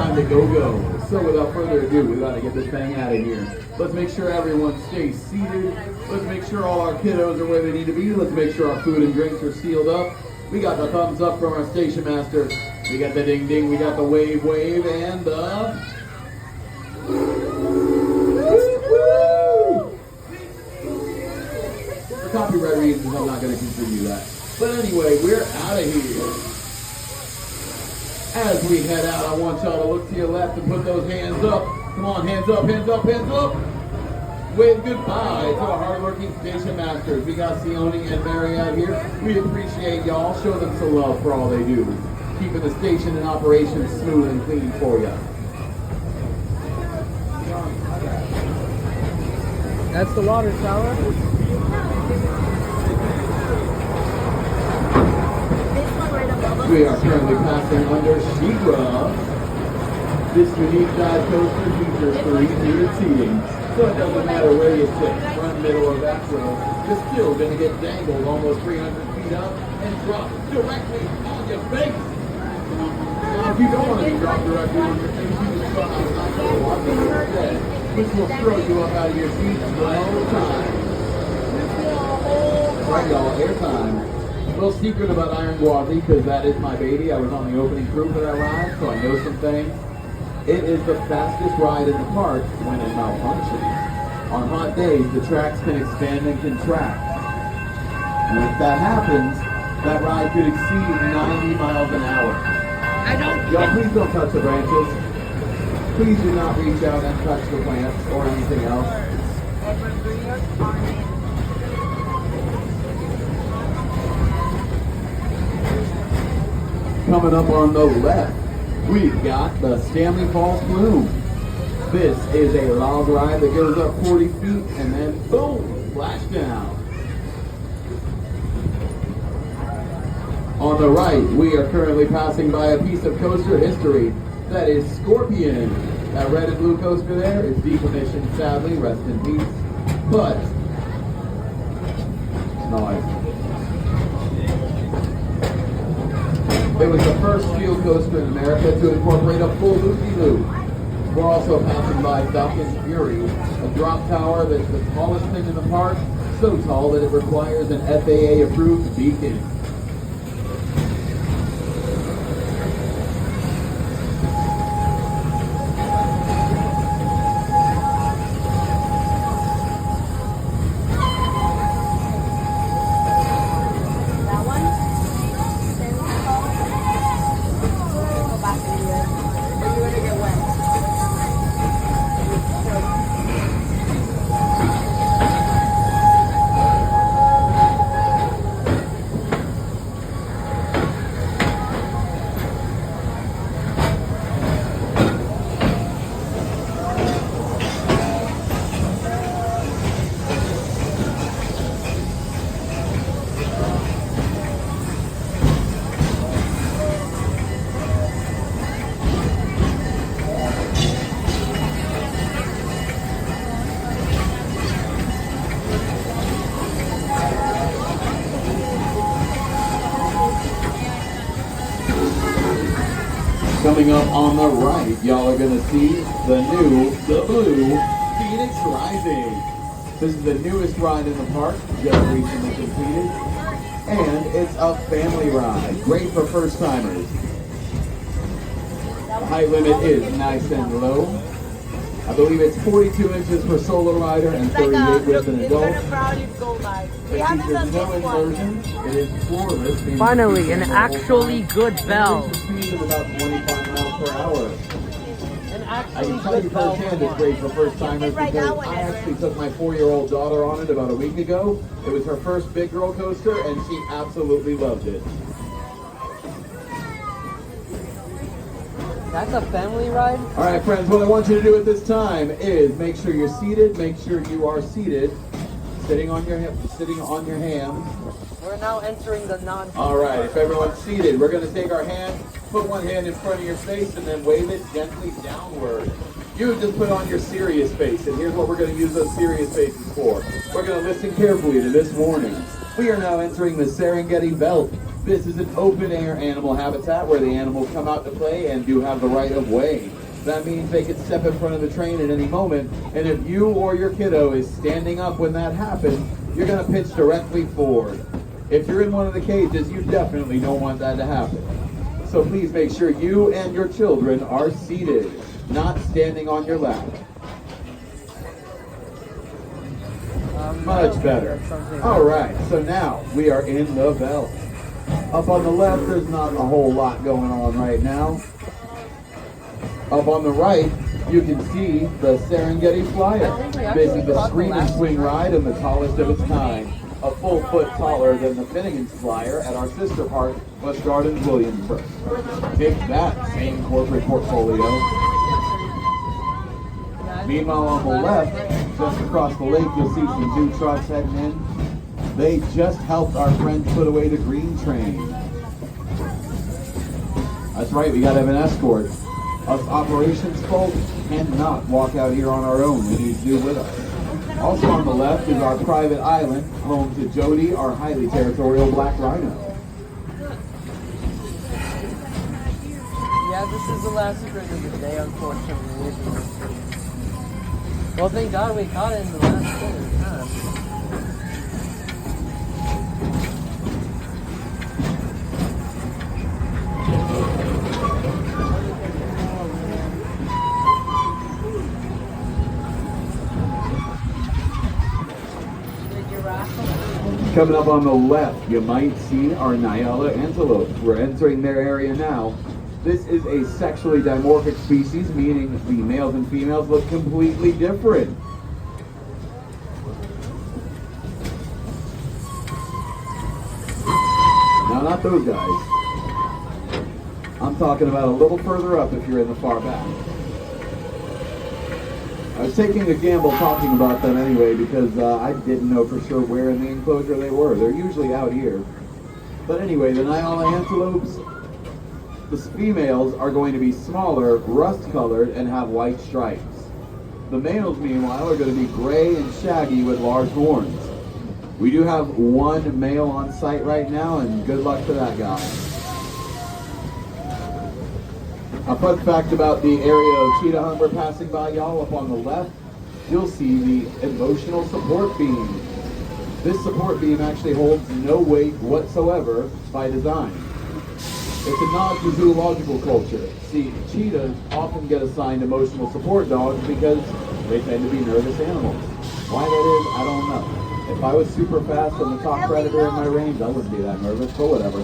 time to go. So without further ado, we gotta get this thing out of here. Let's make sure everyone stays seated. Let's make sure all our kiddos are where they need to be. Let's make sure our food and drinks are sealed up. We got the thumbs up from our station master. We got the ding ding, we got the wave and the... For copyright reasons, I'm not gonna continue that. But anyway, we're out of here. As we head out, I want y'all to look to your left and put those hands up. Come on, hands up, hands up, hands up. Wave goodbye to our hardworking station masters. We got Sione and Mary out here. We appreciate y'all. Show them some love for all they do. Keeping the station in operation smooth and clean for you. That's the water tower. We are currently passing under SheiKra. This unique dive coaster features 3-tiered seating, so it doesn't matter where you sit, front, middle, or back row, you're still going to get dangled almost 300 feet up and dropped directly on your face. Now, if you don't want to be dropped directly on your face, you can try outside the water instead, which will throw you up out of your seat the whole time. Right, y'all, airtime. A little secret about Iron Gwazi, because that is my baby. I was on the opening crew for that ride, so I know some things. It is the fastest ride in the park when it malfunctions. On hot days, the tracks can expand and contract. And if that happens, that ride could exceed 90 miles an hour. Y'all, please don't touch the branches. Please do not reach out and touch the plants or anything else. Coming up on the left, we've got the Stanley Falls Flume. This is a log ride that goes up 40 feet and then boom, splash down. On the right, we are currently passing by a piece of coaster history. That is Scorpion. That red and blue coaster there is decommissioned, sadly, rest in peace. But, nice. It was the first field coaster in America to incorporate a full loop-de-loop. We're also passing by Falcon's Fury, a drop tower that's the tallest thing in the park, so tall that it requires an FAA-approved beacon. Coming up on the right, y'all are going to see the blue Phoenix Rising. This is the newest ride in the park, just recently completed. And it's a family ride, great for first timers. The height limit is nice and low. I believe it's 42 inches for solo rider and 38 with an adult. It features no inversion. It is floorless. Finally, an actually good bell. The speed of about 25 miles per hour. An I actually can tell you good bell. firsthand it's great for first timers because I actually took my 4-year-old daughter on it about a week ago. It was her first big girl coaster and she absolutely loved it. That's a family ride? All right, friends, what I want you to do at this time is make sure you're seated, make sure you are seated, sitting on your hands. We're now entering the All right, if everyone's seated, we're going to take our hand, put one hand in front of your face, and then wave it gently downward. You just put on your serious face, and here's what we're going to use those serious faces for. We're going to listen carefully to this warning. We are now entering the Serengeti Belt. This is an open air animal habitat where the animals come out to play and do have the right of way. That means they can step in front of the train at any moment, and if you or your kiddo is standing up when that happens, you're going to pitch directly forward. If you're in one of the cages, you definitely don't want that to happen. So please make sure you and your children are seated, not standing on your lap. Much better. All right, so now we are in the belt. Up on the left, there's not a whole lot going on right now. Up on the right, you can see the Serengeti Flyer. This is the scream and swing ride and the tallest of its kind. A full foot taller than the Finnegan's Flyer at our sister park, Busch Gardens, Williamsburg. Take that, same corporate portfolio. Meanwhile, on the left, just across the lake, you'll see some zoo trucks heading in. They just helped our friends put away the green train. That's right, we gotta have an escort. Us operations folks cannot walk out here on our own. We need you with us. Also on the left is our private island, home to Jody, our highly territorial black rhino. Yeah, this is the last sprint of the day, unfortunately. Well, thank God we caught it in the last sprint. Huh? Coming up on the left, you might see our Nyala antelope. We're entering their area now. This is a sexually dimorphic species, meaning the males and females look completely different. Now, not those guys. I'm talking about a little further up if you're in the far back. I was taking a gamble talking about them anyway because I didn't know for sure where in the enclosure they were. They're usually out here. But anyway, the Nyala antelopes, the females are going to be smaller, rust-colored, and have white stripes. The males, meanwhile, are going to be gray and shaggy with large horns. We do have one male on site right now, and good luck to that guy. A fun fact about the area of cheetah hunt we're passing by, y'all, up on the left, you'll see the emotional support beam. This support beam actually holds no weight whatsoever by design. It's a nod to zoological culture. See, cheetahs often get assigned emotional support dogs because they tend to be nervous animals. Why that is, I don't know. If I was super fast and the top predator in my range, I wouldn't be that nervous, but whatever.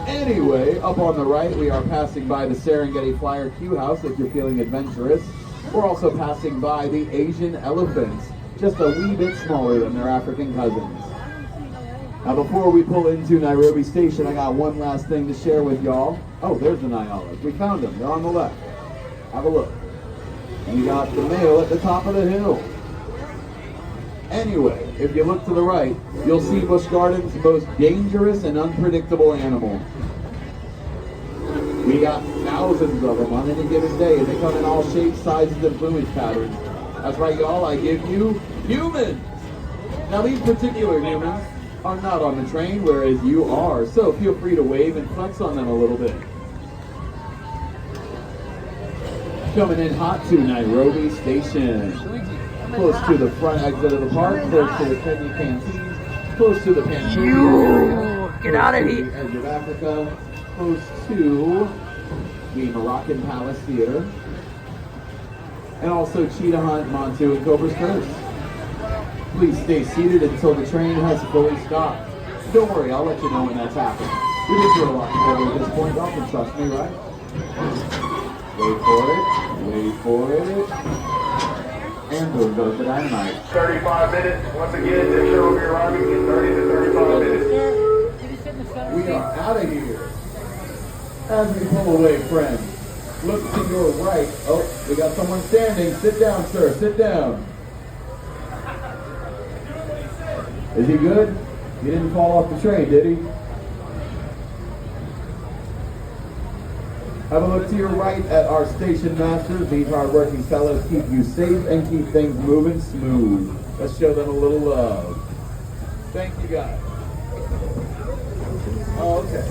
Anyway, up on the right, we are passing by the Serengeti Flyer Q House if you're feeling adventurous. We're also passing by the Asian elephants, just a wee bit smaller than their African cousins. Now, before we pull into Nairobi Station, I got one last thing to share with y'all. Oh, there's the Nyalas. We found them. They're on the left. Have a look. We got the male at the top of the hill. Anyway, if you look to the right, you'll see Busch Gardens' most dangerous and unpredictable animal. We got thousands of them on any given day, and they come in all shapes, sizes, and plumage patterns. That's right, y'all, I give you humans. Now, these particular humans are not on the train, whereas you are, so feel free to wave and flex on them a little bit. Coming in hot to Nairobi Station. Close to the front exit of the park, close to the Kenya Canteen, close to the Panther, get out of here! Edge of Africa, close to the Moroccan Palace Theater, and also Cheetah Hunt, Montu, and Cobra's Curse. Please stay seated until the train has fully stopped. Don't worry, I'll let you know when that's happening. We've been through a lot together at this point, y'all can trust me, right? Wait for it, wait for it. And boom goes the dynamite. 35 minutes. Once again, this show will be arriving in 30 to 35 minutes. We are out of here. As we pull away, friends, look to your right. Oh, we got someone standing. Sit down, sir. Sit down. Is he good? He didn't fall off the train, did he? Have a look to your right at our station masters. These hard-working fellows keep you safe and keep things moving smooth. Let's show them a little love. Thank you, guys. Oh, okay.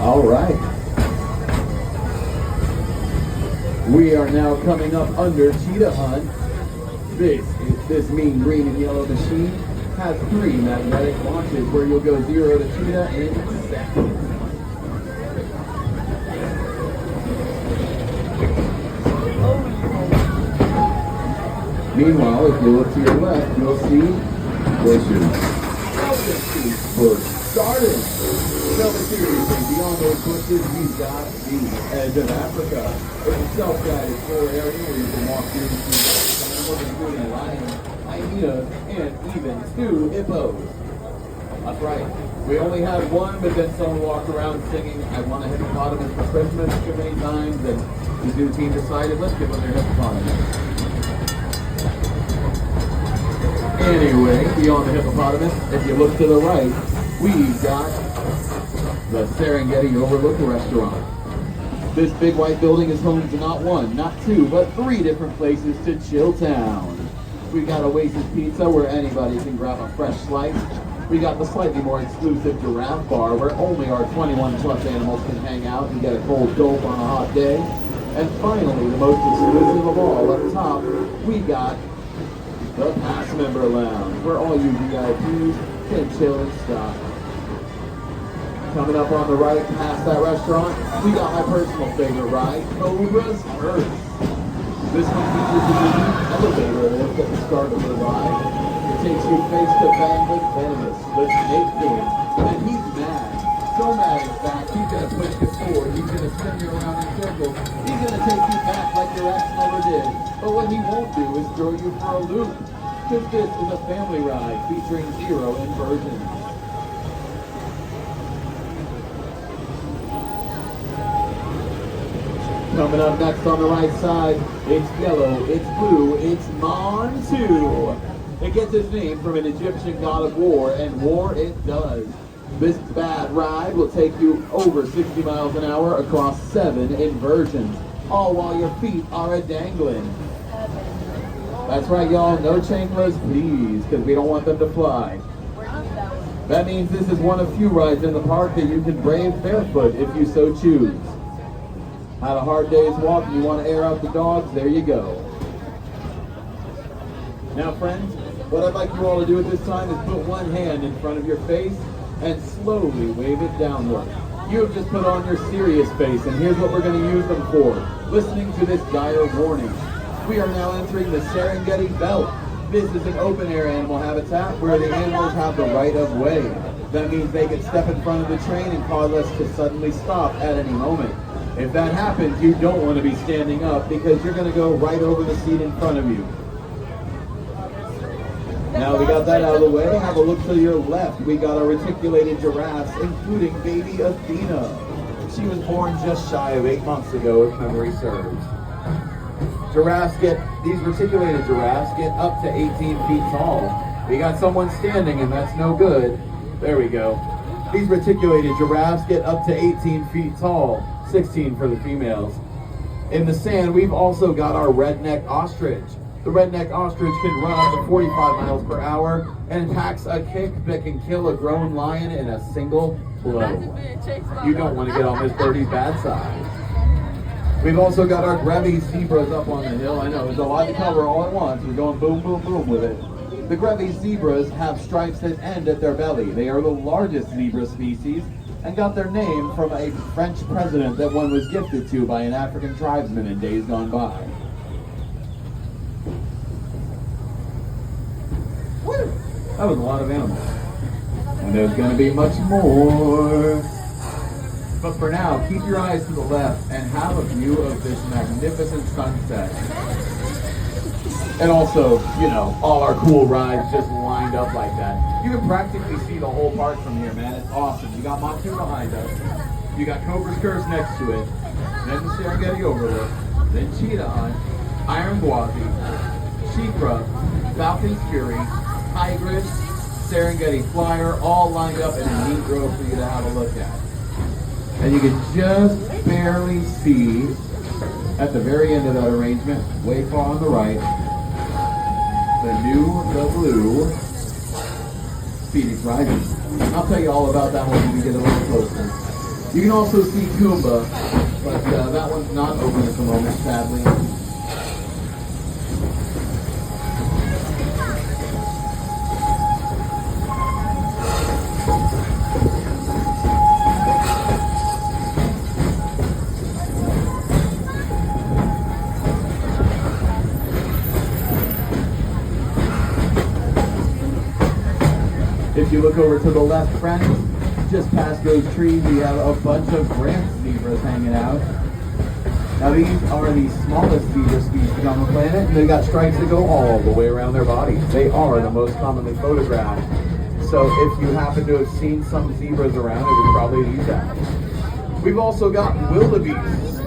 All right. We are now coming up under Cheetah Hunt. This mean green and yellow machine has 3 magnetic launches where you'll go 0 to Cheetah in seconds. Meanwhile, if you look to your left, you'll see Busch Gardens. No, but seriously, beyond those bushes, we've got the edge of Africa. It's a self-guided tour area where you can walk through and see animals, including lions, hyenas, and even 2 hippos. That's right. We only had 1, but then someone walked around singing, "I want a hippopotamus for Christmas" too many times, and the zoo team decided, let's give them their hippopotamus. Anyway, beyond the hippopotamus, if you look to the right, we've got the Serengeti Overlook Restaurant. This big white building is home to not 1, not 2, but 3 different places to chill town. We got Oasis Pizza where anybody can grab a fresh slice. We got the slightly more exclusive Giraffe Bar where only our 21 plus animals can hang out and get a cold dope on a hot day. And finally, the most exclusive of all, up top, we got the Pass Member Lounge where all you VIPs can chill and stop. Coming up on the right past that restaurant, we got my personal favorite ride, Cobra's Earth. This one features a unique elevator lift at the start of the ride. It takes you face to face with Venomous, the Snake King. And he's mad. So mad in fact, he's gonna push you forward, he's gonna spin you around in circles, he's gonna take you back like your ex never did. But what he won't do is throw you for a loop. Because this is a family ride featuring 0 inversions. Coming up next on the right side, it's yellow, it's blue, it's Montu. It gets its name from an Egyptian god of war, and war it does. This bad ride will take you over 60 miles an hour across 7 inversions, all while your feet are a-dangling. That's right, y'all, no chanclas, please, because we don't want them to fly. That means this is one of few rides in the park that you can brave barefoot if you so choose. Had a hard day's walk and you want to air out the dogs, there you go. Now friends, what I'd like you all to do at this time is put one hand in front of your face and slowly wave it downward. You have just put on your serious face, and here's what we're going to use them for. Listening to this dire warning. We are now entering the Serengeti Belt. This is an open-air animal habitat where the animals have the right of way. That means they can step in front of the train and cause us to suddenly stop at any moment. If that happens, you don't want to be standing up because you're going to go right over the seat in front of you. Now we got that out of the way, have a look to your left. We got our reticulated giraffes, including baby Athena. She was born just shy of 8 months ago, if memory serves. These reticulated giraffes get up to 18 feet tall. We got someone standing and that's no good. There we go. These reticulated giraffes get up to 18 feet tall, 16 for the females. In the sand, we've also got our redneck ostrich. The redneck ostrich can run up to 45 miles per hour and packs a kick that can kill a grown lion in a single blow. You don't want to get on this birdie's bad side. We've also got our Grevy zebras up on the hill. I know, there's a lot to cover all at once. We're going boom, boom, boom with it. The Grevy zebras have stripes that end at their belly. They are the largest zebra species and got their name from a French president that one was gifted to by an African tribesman in days gone by. Woo! That was a lot of animals. And there's going to be much more. But for now, keep your eyes to the left and have a view of this magnificent sunset. And also, you know, all our cool rides just lined up like that. You can practically see the whole park from here, man. It's awesome. You got Montu behind us. You got Cobra's Curse next to it. Then the Serengeti Overlook. Then Cheetah Hunt. Iron Gwazi. Shikra. Falcon's Fury. Tigris. Serengeti Flyer. All lined up in a neat row for you to have a look at. And you can just barely see At the very end of that arrangement, way far on the right, the blue Phoenix Rising. I'll tell you all about that one when we get a little closer. You can also see Kumba, but that one's not open at the moment, sadly. If you look over to the left, friends, just past those trees, we have a bunch of Grant zebras hanging out. Now these are the smallest zebra species on the planet, and they got stripes that go all the way around their bodies. They are the most commonly photographed. So if you happen to have seen some zebras around, it was probably these guys. We've also got wildebeests.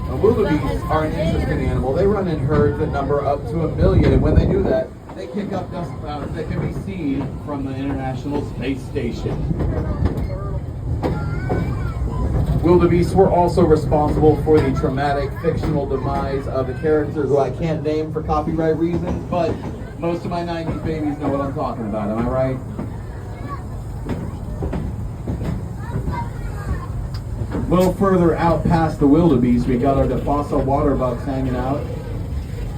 Now wildebeests are an interesting animal. They run in herds that number up to 1 million, and when they do that, they kick up dust clouds that can be seen from the International Space Station. Wildebeests were also responsible for the traumatic fictional demise of the character who I can't name for copyright reasons, but most of my 90s babies know what I'm talking about, am I right? A little further out past the wildebeest, we got our Defasa water bucks hanging out.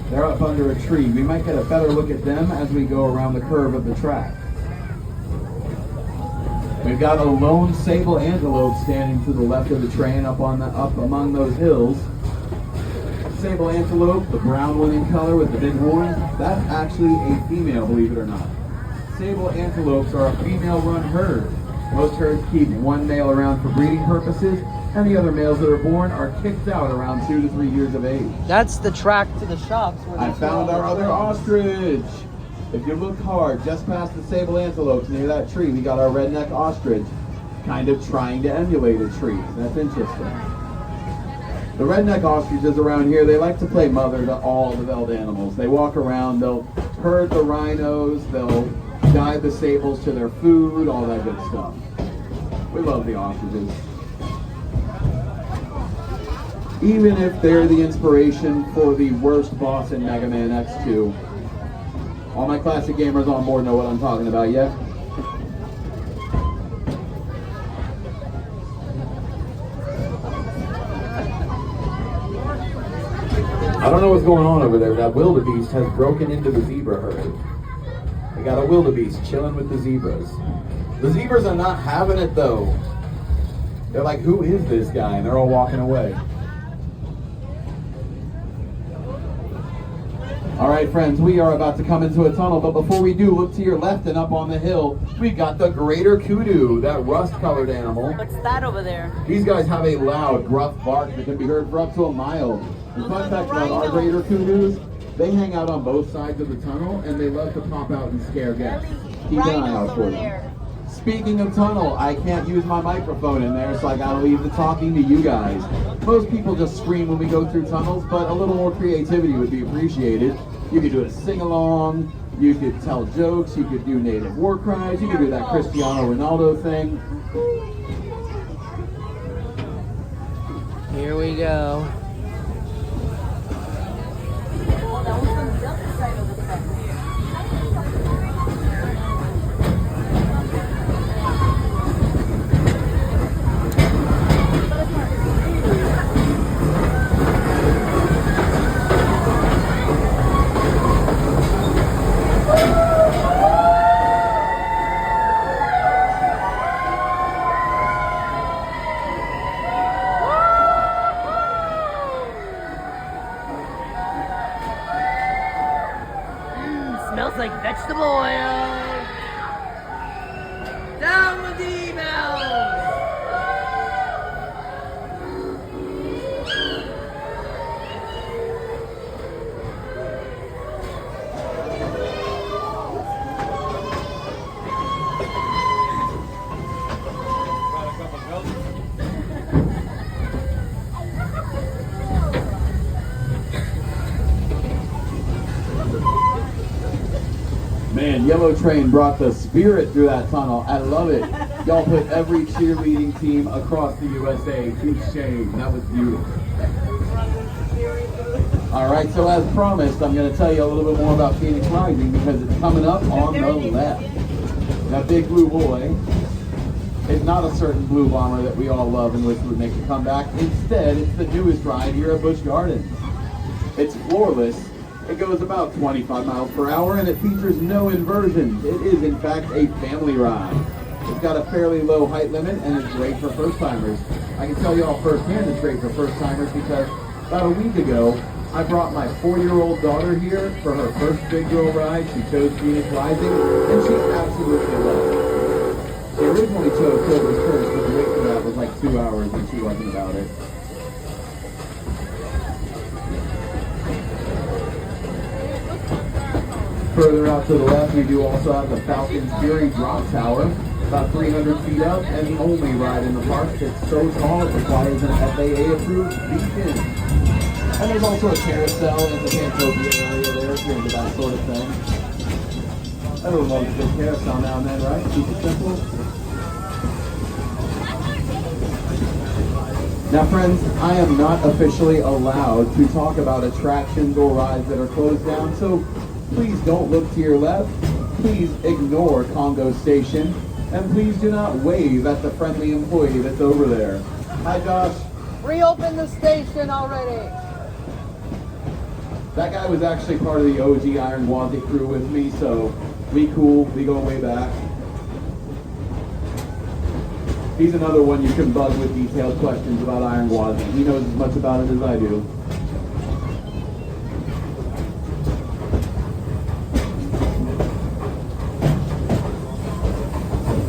They're up under a tree. We might get a better look at them as we go around the curve of the track. We've got a lone sable antelope standing to the left of the train up among those hills. Sable antelope, the brown one in color with the big horns, that's actually a female, believe it or not. Sable antelopes are a female-run herd. Most herds keep one male around for breeding purposes, and the other males that are born are kicked out around 2 to 3 years of age. That's the track to the shops. I found our other ostrich. If you look hard, just past the sable antelopes near that tree, we got our redneck ostrich kind of trying to emulate a tree. That's interesting. The redneck ostriches around here, they like to play mother to all the veld animals. They walk around, they'll herd the rhinos, they'll guide the sables to their food, all that good stuff. We love the ostriches. Even if they're the inspiration for the worst boss in Mega Man X2. All my classic gamers on board know what I'm talking about, yeah? I don't know what's going on over there. That wildebeest has broken into the zebra herd. We got a wildebeest chilling with the zebras. The zebras are not having it though. They're like, who is this guy? And they're all walking away. All right, friends, we are about to come into a tunnel, but before we do, look to your left and up on the hill, we've got the greater kudu, that rust-colored animal. What's that over there? These guys have a loud, gruff bark that can be heard for up to a mile. The fun fact about our greater kudus, they hang out on both sides of the tunnel, and they love to pop out and scare guests. Keep an eye out for them. Speaking of tunnel, I can't use my microphone in there, so I gotta leave the talking to you guys. Most people just scream when we go through tunnels, but a little more creativity would be appreciated. You could do a sing-along, you could tell jokes, you could do native war cries, you could do that Cristiano Ronaldo thing. Here we go. Smells like vegetable oil. Down with the emails. Man, Yellow Train brought the spirit through that tunnel. I love it. Y'all put every cheerleading team across the USA to shame. That was beautiful. All right, so as promised, I'm going to tell you a little bit more about Phoenix Rising because it's coming up on the left. That big blue boy is not a certain blue bomber that we all love and wish would make a comeback. Instead, it's the newest ride here at Busch Gardens. It's floorless. It goes about 25 miles per hour and it features no inversions. It is in fact a family ride. It's got a fairly low height limit and it's great for first timers. I can tell you all firsthand it's great for first timers because about a week ago, I brought my 4-year-old daughter here for her first big girl ride. She chose Phoenix Rising and she absolutely loved it. She originally chose Silver Church, but the wait for that was like 2 hours and she wasn't about it. Further out to the left, we do also have the Falcon's Fury Drop Tower, about 300 feet up, and the only ride in the park that's so tall it requires an FAA-approved beacon. And there's also a carousel in the Pantopia area there if you're into that sort of thing. Everyone loves a good carousel now and then, right? Keep it simple. Now friends, I am not officially allowed to talk about attractions or rides that are closed down, so please don't look to your left, please ignore Congo Station, and please do not wave at the friendly employee that's over there. Hi Josh. Reopen the station already. That guy was actually part of the OG Iron Gwazi crew with me, so we cool, we go way back. He's another one you can bug with detailed questions about Iron Gwazi. He knows as much about it as I do.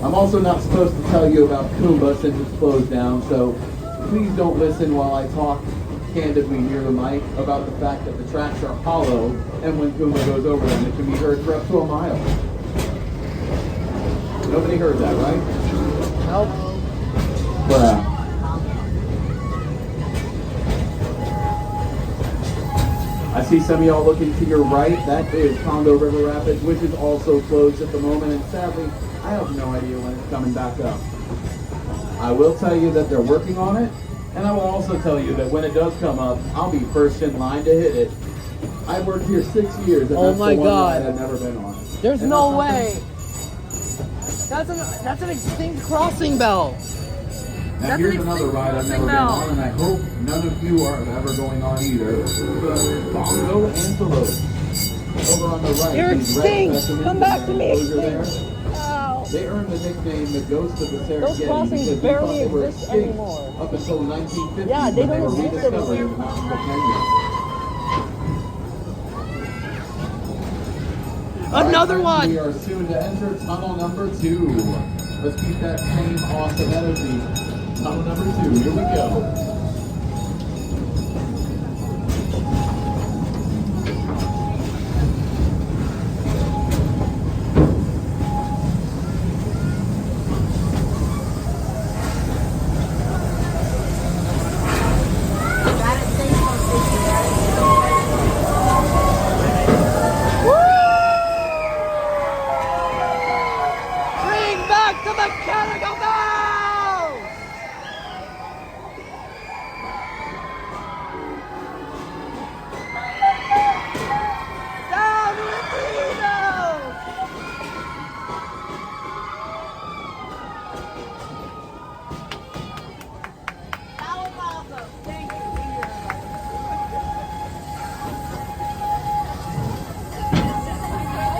I'm also not supposed to tell you about Kumba since it's closed down, so please don't listen while I talk candidly near the mic about the fact that the tracks are hollow and when Kumba goes over them it can be heard for up to a mile. Nobody heard that, right? Nope. Bruh. I see some of y'all looking to your right. That is Congo River Rapids, which is also closed at the moment, and sadly, I have no idea when it's coming back up. I will tell you that they're working on it, and I will also tell you that when it does come up, I'll be first in line to hit it. I've worked here 6 years, and that's the one ride I've never been on. There's no way. That's an extinct crossing bell. Now here's another ride I've never been on, and I hope none of you are ever going on either. The Bongo Antelope. Over on the right, You're these red extinct. specimens Come back to in me, that enclosure extinct. there. Ow. They earned the nickname the Ghost of the Serengeti Those crossings because we barely thought they were exist extinct anymore. up until the 1950s Yeah, they when they don't were exist rediscovered in anymore. the mountains of Kenya. Another All right, friends, one. we are soon to enter tunnel number 2. Let's keep that same awesome energy. Tunnel number 2, here we go.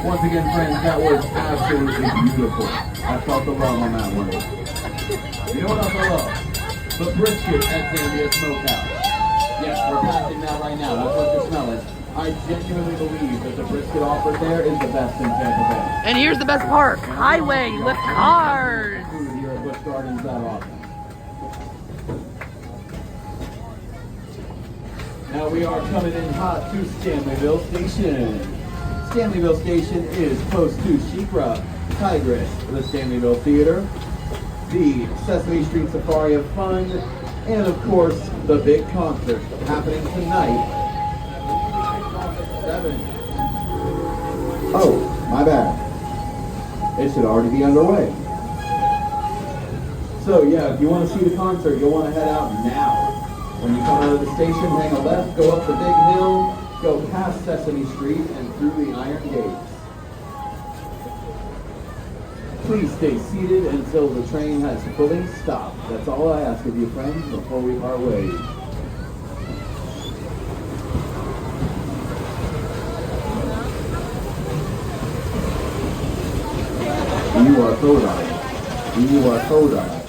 Once again, friends, that was absolutely beautiful. I felt the love on that one. You know what else I love? The brisket at Zambia Smokehouse. Yes, we're passing that right now. That's what you're smelling. I genuinely believe that the brisket offered there is the best in Tampa Bay. And here's the best part. Highway, lift cars. Food here at Busch Gardens that often. Now we are coming in hot to Stanleyville Station. Stanleyville Station is close to Shikra, Tigris, the Stanleyville Theater, the Sesame Street Safari of Fun, and of course, the big concert happening tonight. 7. Oh, my bad. It should already be underway. So yeah, if you want to see the concert, you'll want to head out now. When you come out of the station, hang a left, go up the big hill, go past Sesame Street and through the Iron Gates. Please stay seated until the train has fully stopped. That's all I ask of you, friends, before we part ways. You are Kodai. You are Kodai.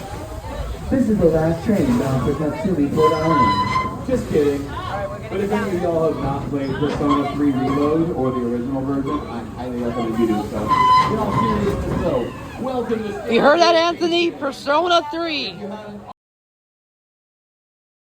This is the last train bound for Katsumi, Port Island. Just kidding. But if any of y'all have not played Persona 3 Reload or the original version, I highly recommend you do so. In all seriousness though, welcome to You heard that, Anthony? Persona 3.